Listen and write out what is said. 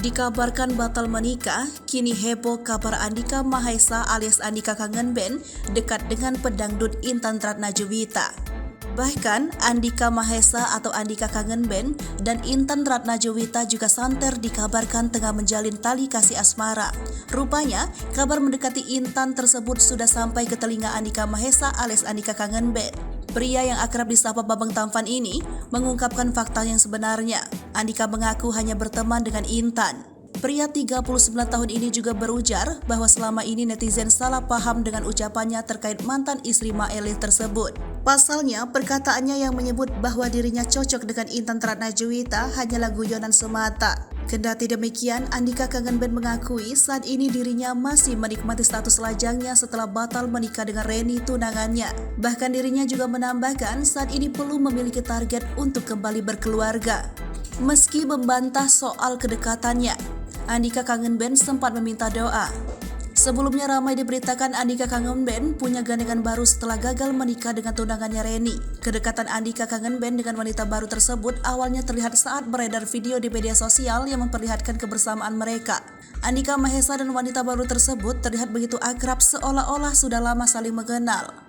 Dikabarkan batal menikah, kini heboh kabar Andika Mahesa alias Andika Kangen Band dekat dengan pedangdut Intan Ratnajuwita. Bahkan Andika Mahesa atau Andika Kangen Band dan Intan Ratnajuwita juga santer dikabarkan tengah menjalin tali kasih asmara. Rupanya, kabar mendekati Intan tersebut sudah sampai ke telinga Andika Mahesa alias Andika Kangen Band. Pria yang akrab disapa Babang Tampan ini mengungkapkan fakta yang sebenarnya. Andika mengaku hanya berteman dengan Intan. Pria 39 tahun ini juga berujar bahwa selama ini netizen salah paham dengan ucapannya terkait mantan istri Maeli tersebut. Pasalnya, perkataannya yang menyebut bahwa dirinya cocok dengan Intan Ratnajuwita hanyalah guyonan semata. Kendati demikian, Andika Kangen Band mengakui saat ini dirinya masih menikmati status lajangnya setelah batal menikah dengan Reni tunangannya. Bahkan dirinya juga menambahkan saat ini belum memiliki target untuk kembali berkeluarga. Meski membantah soal kedekatannya, Andika Kangen Band sempat meminta doa. Sebelumnya ramai diberitakan Andika Kangen Band punya gandengan baru setelah gagal menikah dengan tunangannya Reni. Kedekatan Andika Kangen Band dengan wanita baru tersebut awalnya terlihat saat beredar video di media sosial yang memperlihatkan kebersamaan mereka. Andika Mahesa dan wanita baru tersebut terlihat begitu akrab seolah-olah sudah lama saling mengenal.